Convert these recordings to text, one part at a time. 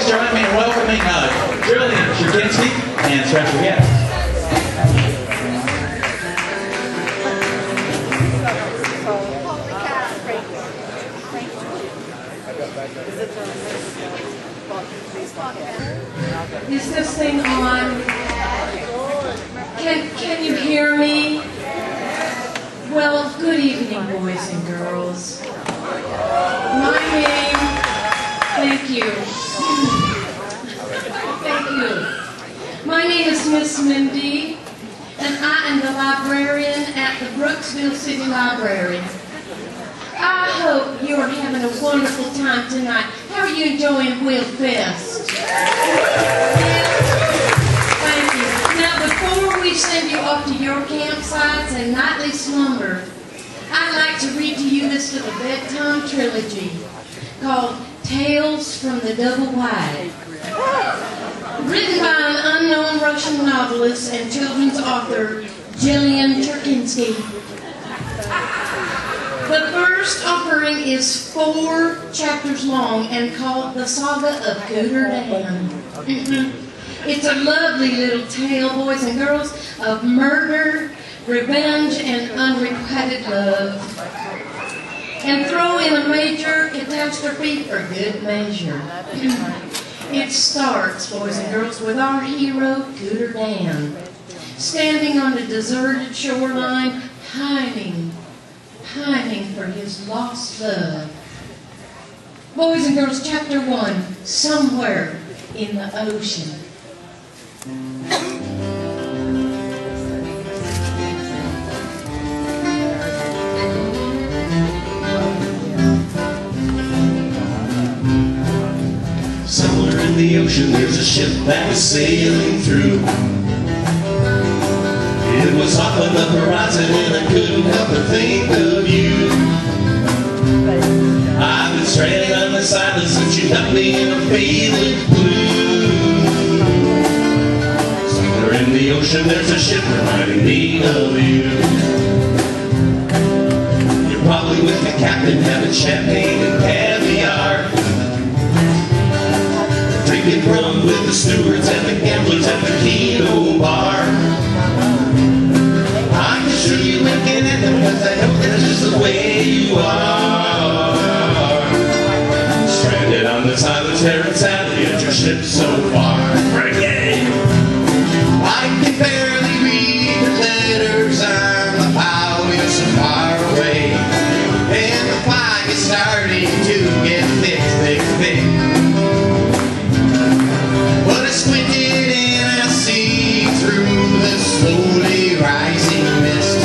please join me in welcoming Julian, Cherkinsky, and special guest. Is this thing on? Can you hear me? Well, good evening, boys and girls. My name, thank you. Thank you. My name is Miss Mindy, and I am the librarian at the Brooksville City Library. I hope you're having a wonderful time tonight. How are you enjoying Wheel Fest? Thank you. Now, before we send you off to your campsites and nightly slumber, I'd like to read to you this little bedtime trilogy called Tales from the Doublewide. Written by an unknown Russian novelist and children's author, Julian Cherkinsky. The first offering is 4 chapters long and called The Saga of Cooter. It's a lovely little tale, boys and girls, of murder, revenge, and unrequited love. And throw in a major catastrophe for good measure. It starts, boys and girls, with our hero, Cooter Dan, standing on a deserted shoreline, pining for his lost love. Boys and girls, chapter 1, Somewhere in the Ocean. Somewhere in the ocean there's a ship that was sailing through. It was off on the horizon and I couldn't help but think of you. I've been stranded on this island since you left me in a faded blue. Somewhere in the ocean there's a ship reminding me of you. You're probably with the captain having champagne and caviar, drinking rum with the stewards and the gamblers at the Kino bar. I can show you winking at them because I know that's just the way you are. Stranded on this island, staring sadly at your ship so far. Reggae! I can barely read the letters on the bow, you're so far away. And the flag is starting to get thick, thick, thick. But I squinted and I see through the slowly rising mist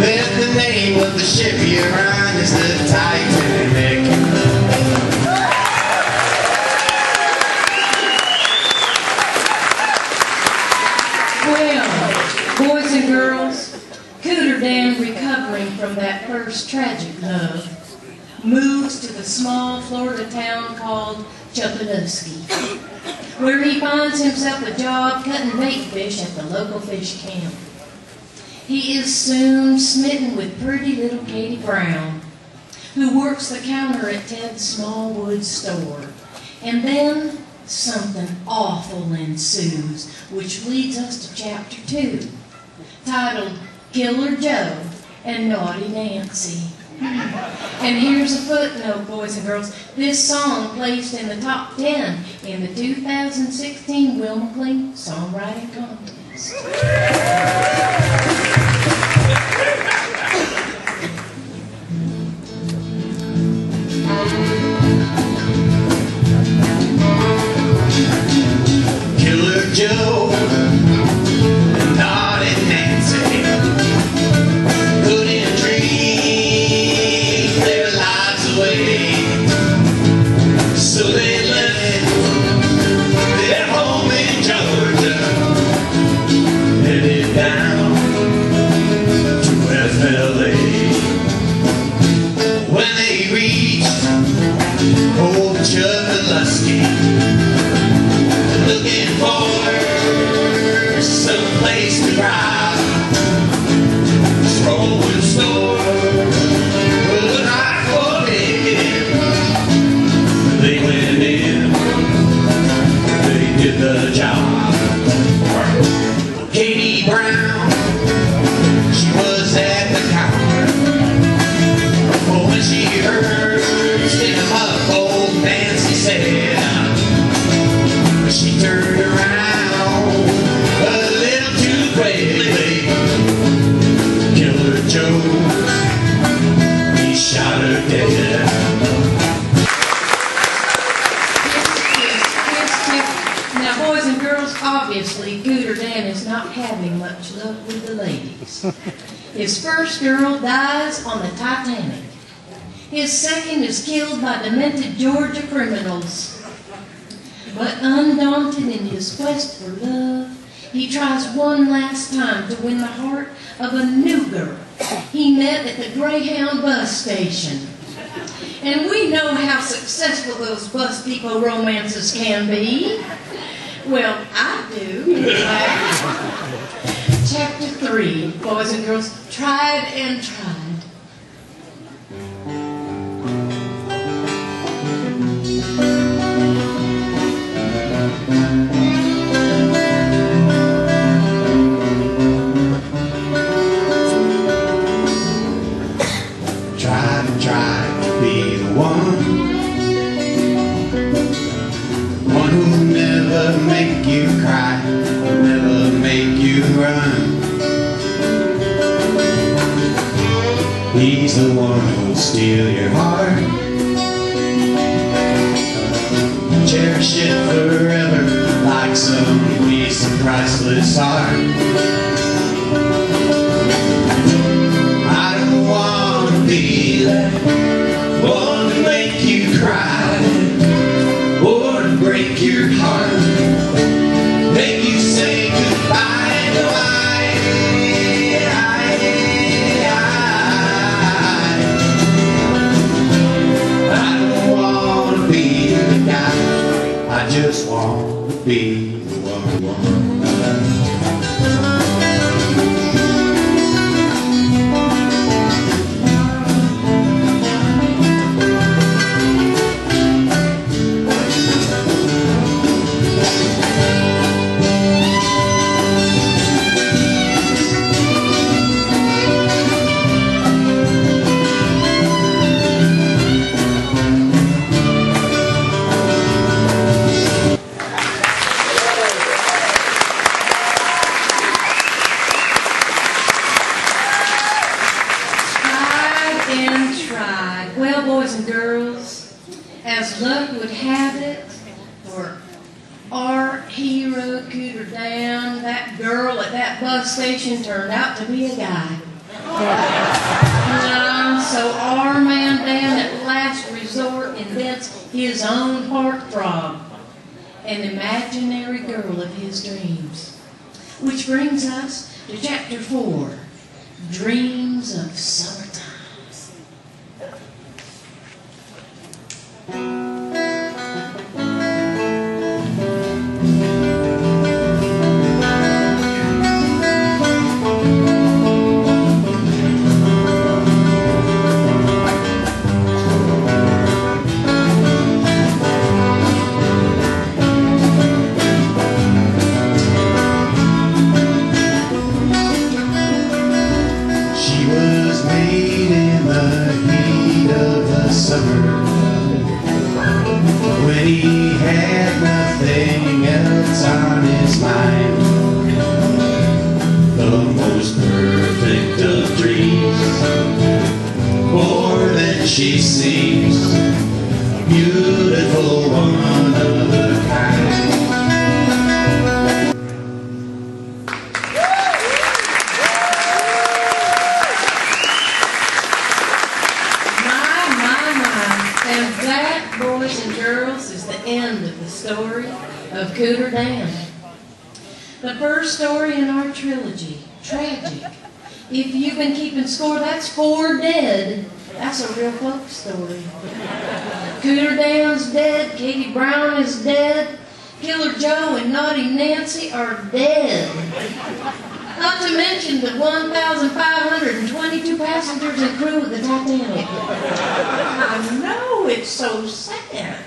that the name of the ship you're on is the Titanic. Well, boys and girls, Cooter Dan, recovering from that first tragic love, moves to the small Florida town called Cherkinsky, where he finds himself a job cutting bait fish at the local fish camp. He is soon smitten with pretty little Katie Brown, who works the counter at Ted's small wood store. And then something awful ensues, which leads us to chapter 2, titled Killer Joe and Naughty Nancy. And here's a footnote, boys and girls. This song placed in the top 10 in the 2016 Will McLean Songwriting Contest. Killer Joe and Naughty Nancy couldn't dream their lives away, so they left their home in Georgia, headed down to FLA. When they reached old Cherkinsky, looking for some place to ride, scrolling store, but not for him. They went in said. She turned around a little too quickly. Killer Joe, he shot her dead. Now, boys and girls, obviously, Cooter Dan is not having much luck with the ladies. His first girl dies on the Titanic. His second is killed by demented Georgia criminals. But undaunted in his quest for love, he tries one last time to win the heart of a new girl he met at the Greyhound bus station. And we know how successful those bus depot romances can be. Well, I do, in fact. Chapter 3, boys and girls, tried and tried. Tried to be the one who never make you cry, never make you run. He's the one who'll steal your heart, cherish it forever like some piece of priceless art. I don't want to be that one to make you cry or to break your heart, make you say goodbye to I don't want to be the guy, I just want to be the one. As luck would have it, for our hero, Cooter Dan, that girl at that bus station turned out to be a guy. So our man Dan at last resort invents his own heartthrob, an imaginary girl of his dreams. Which brings us to chapter 4, Dreams of Summertime. She seems a beautiful one of a kind. My. And that, boys and girls, is the end of the story of Cooter Dan. The first story in our trilogy, tragic. If you've been keeping score, that's 4 dead. That's a real folk story. Cooter Dan's dead, Katie Brown is dead, Killer Joe and Naughty Nancy are dead. Not to mention the 1,522 passengers and crew of the Titanic. I know, it's so sad.